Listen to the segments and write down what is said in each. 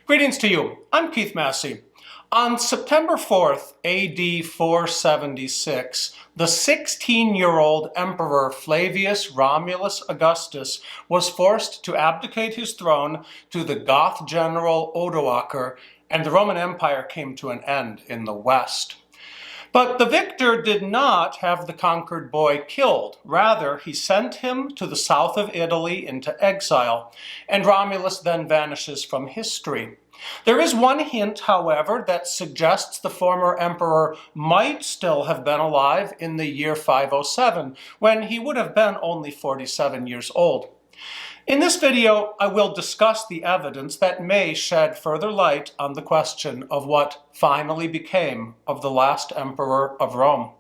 Greetings to you. I'm Keith Massey. On September 4th, AD 476, the 16-year-old Emperor Flavius Romulus Augustus was forced to abdicate his throne to the Goth general Odoacer, and the Roman Empire came to an end in the west. But the victor did not have the conquered boy killed. Rather, he sent him to the south of Italy into exile, and Romulus then vanishes from history. There is one hint, however, that suggests the former emperor might still have been alive in the year 507, when he would have been only 47 years old. In this video, I will discuss the evidence that may shed further light on the question of what finally became of the last emperor of Rome.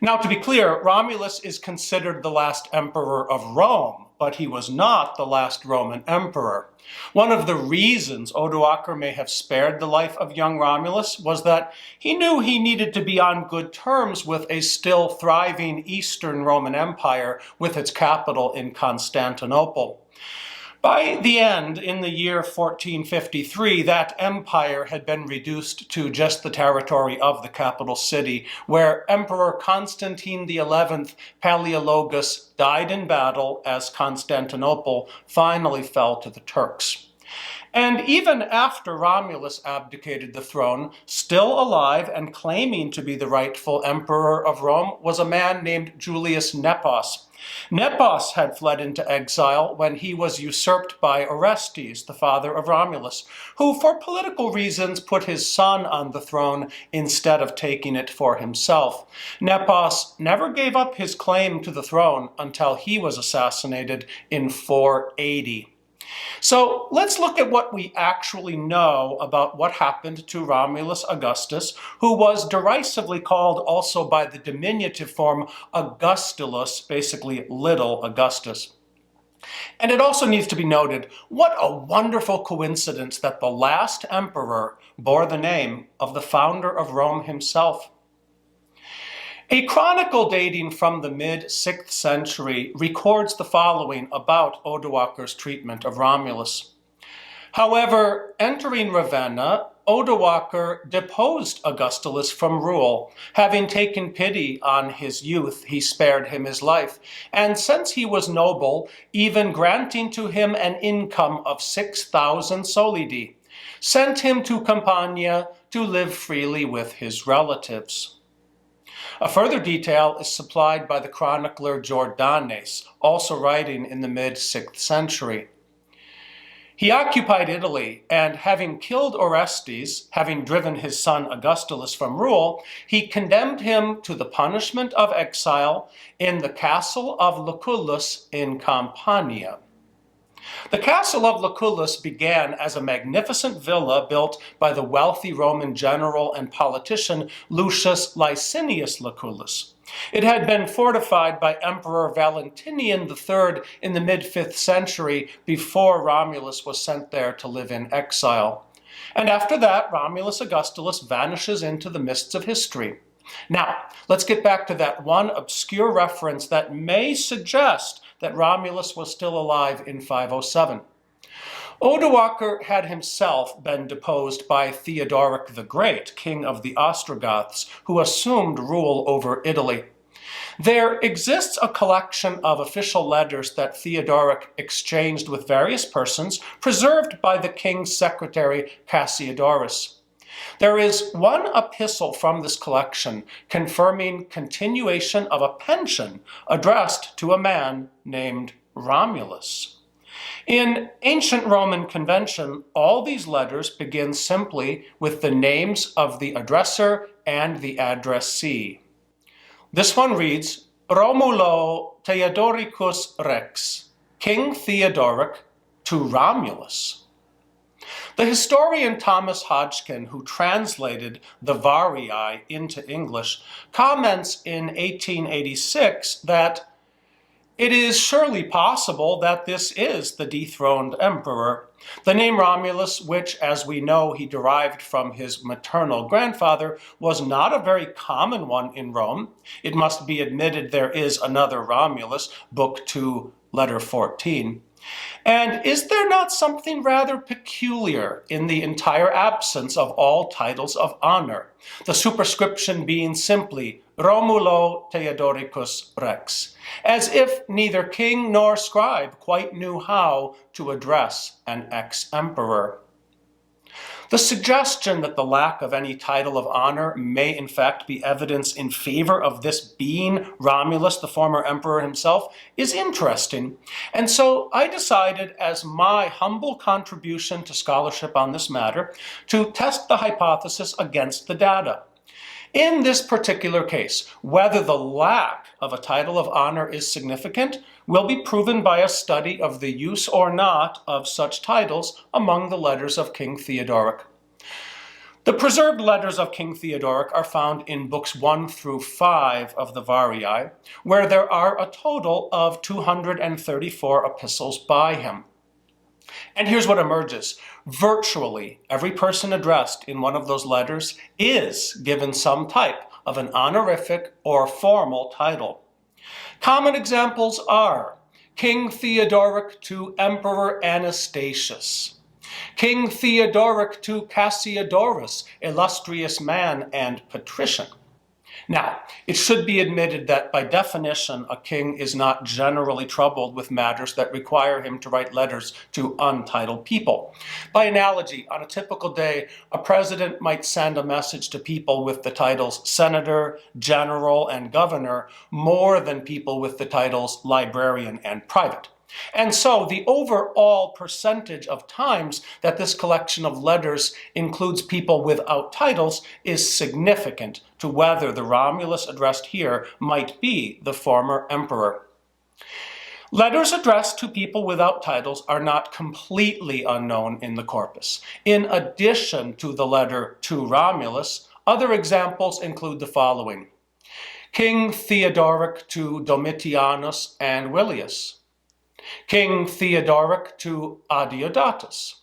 Now, to be clear, Romulus is considered the last emperor of Rome, but he was not the last Roman emperor. One of the reasons Odoacer may have spared the life of young Romulus was that he knew he needed to be on good terms with a still thriving Eastern Roman Empire with its capital in Constantinople. By the end, in the year 1453, that empire had been reduced to just the territory of the capital city, where Emperor Constantine XI Palaeologus died in battle as Constantinople finally fell to the Turks. And even after Romulus abdicated the throne, still alive and claiming to be the rightful emperor of Rome was a man named Julius Nepos. Nepos had fled into exile when he was usurped by Orestes, the father of Romulus, who for political reasons put his son on the throne instead of taking it for himself. Nepos never gave up his claim to the throne until he was assassinated in 480. So let's look at what we actually know about what happened to Romulus Augustus, who was derisively called also by the diminutive form Augustulus, basically Little Augustus. And it also needs to be noted, what a wonderful coincidence that the last emperor bore the name of the founder of Rome himself. A chronicle dating from the mid-6th century records the following about Odoacer's treatment of Romulus. However, entering Ravenna, Odoacer deposed Augustulus from rule. Having taken pity on his youth, he spared him his life, and since he was noble, even granting to him an income of 6,000 solidi, sent him to Campania to live freely with his relatives. A further detail is supplied by the chronicler Jordanes, also writing in the mid-6th century. He occupied Italy, and having killed Orestes, having driven his son Augustulus from rule, he condemned him to the punishment of exile in the castle of Lucullus in Campania. The castle of Lucullus began as a magnificent villa built by the wealthy Roman general and politician Lucius Licinius Lucullus. It had been fortified by Emperor Valentinian III in the mid-5th century before Romulus was sent there to live in exile. And after that, Romulus Augustulus vanishes into the mists of history. Now, let's get back to that one obscure reference that may suggest that Romulus was still alive in 507. Odoacer had himself been deposed by Theodoric the Great, king of the Ostrogoths, who assumed rule over Italy. There exists a collection of official letters that Theodoric exchanged with various persons, preserved by the king's secretary Cassiodorus. There is one epistle from this collection confirming continuation of a pension addressed to a man named Romulus. In ancient Roman convention, all these letters begin simply with the names of the addressor and the addressee. This one reads, Romulo Theodoricus Rex, King Theodoric to Romulus. The historian Thomas Hodgkin, who translated the Varii into English, comments in 1886 that it is surely possible that this is the dethroned emperor. The name Romulus, which, as we know, he derived from his maternal grandfather, was not a very common one in Rome. It must be admitted there is another Romulus, Book 2, Letter 14. And is there not something rather peculiar in the entire absence of all titles of honor, the superscription being simply Romulo Theodoricus Rex, as if neither king nor scribe quite knew how to address an ex-emperor? The suggestion that the lack of any title of honor may in fact be evidence in favor of this being Romulus, the former emperor himself, is interesting. And so I decided, as my humble contribution to scholarship on this matter, to test the hypothesis against the data. In this particular case, whether the lack of a title of honor is significant will be proven by a study of the use or not of such titles among the letters of King Theodoric. The preserved letters of King Theodoric are found in books 1 through 5 of the Varii, where there are a total of 234 epistles by him. And here's what emerges. Virtually every person addressed in one of those letters is given some type of an honorific or formal title. Common examples are King Theodoric to Emperor Anastasius, King Theodoric to Cassiodorus, illustrious man and patrician. Now, it should be admitted that by definition, a king is not generally troubled with matters that require him to write letters to untitled people. By analogy, on a typical day, a president might send a message to people with the titles senator, general, and governor more than people with the titles librarian and private. And so the overall percentage of times that this collection of letters includes people without titles is significant to whether the Romulus addressed here might be the former emperor. Letters addressed to people without titles are not completely unknown in the corpus. In addition to the letter to Romulus, other examples include the following: King Theodoric to Domitianus and Willius, King Theodoric to Adeodatus.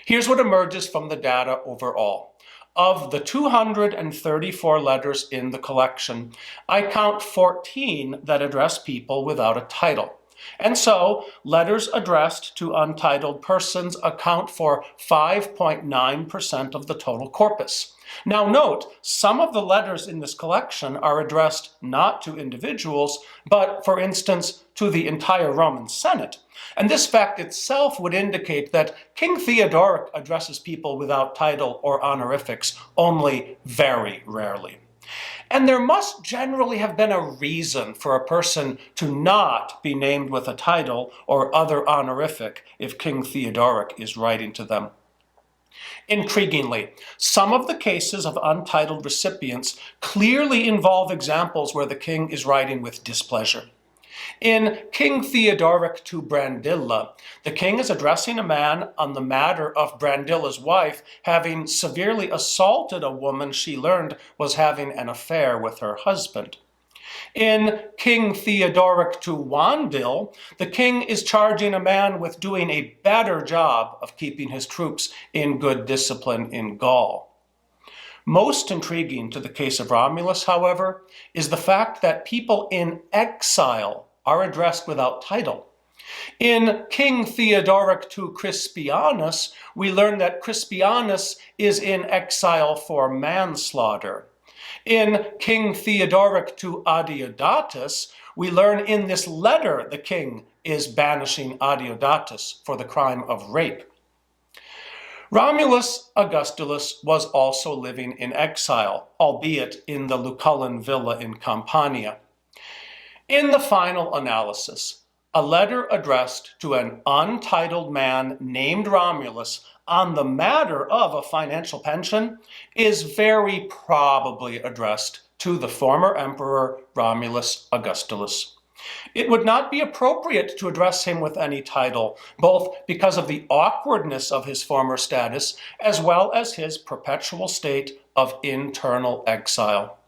Here's what emerges from the data overall. Of the 234 letters in the collection, I count 14 that address people without a title. And so, letters addressed to untitled persons account for 5.9% of the total corpus. Now note, some of the letters in this collection are addressed not to individuals, but, for instance, to the entire Roman Senate. And this fact itself would indicate that King Theodoric addresses people without title or honorifics only very rarely. And there must generally have been a reason for a person to not be named with a title or other honorific if King Theodoric is writing to them. Intriguingly, some of the cases of untitled recipients clearly involve examples where the king is writing with displeasure. In King Theodoric to Brandilla, the king is addressing a man on the matter of Brandilla's wife having severely assaulted a woman she learned was having an affair with her husband. In King Theodoric to Wandil, the king is charging a man with doing a better job of keeping his troops in good discipline in Gaul. Most intriguing to the case of Romulus, however, is the fact that people in exile are addressed without title. In King Theodoric to Crispianus, we learn that Crispianus is in exile for manslaughter. In King Theodoric to Adeodatus, we learn in this letter the king is banishing Adeodatus for the crime of rape. Romulus Augustulus was also living in exile, albeit in the Lucullan villa in Campania. In the final analysis, a letter addressed to an untitled man named Romulus on the matter of a financial pension is very probably addressed to the former emperor Romulus Augustulus. It would not be appropriate to address him with any title, both because of the awkwardness of his former status, as well as his perpetual state of internal exile.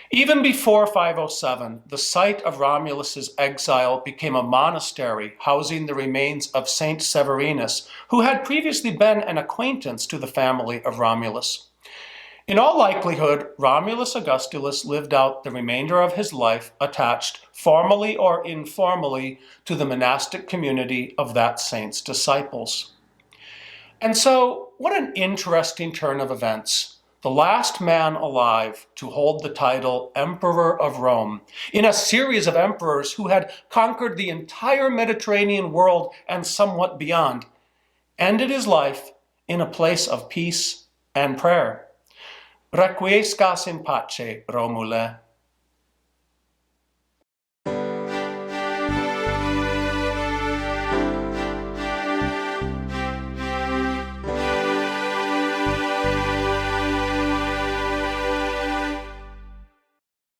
Even before 507, the site of Romulus's exile became a monastery housing the remains of Saint Severinus, who had previously been an acquaintance to the family of Romulus. In all likelihood, Romulus Augustulus lived out the remainder of his life attached, formally or informally, to the monastic community of that saint's disciples. And so, what an interesting turn of events. The last man alive to hold the title Emperor of Rome, in a series of emperors who had conquered the entire Mediterranean world and somewhat beyond, ended his life in a place of peace and prayer. Requiescat in pace, Romule.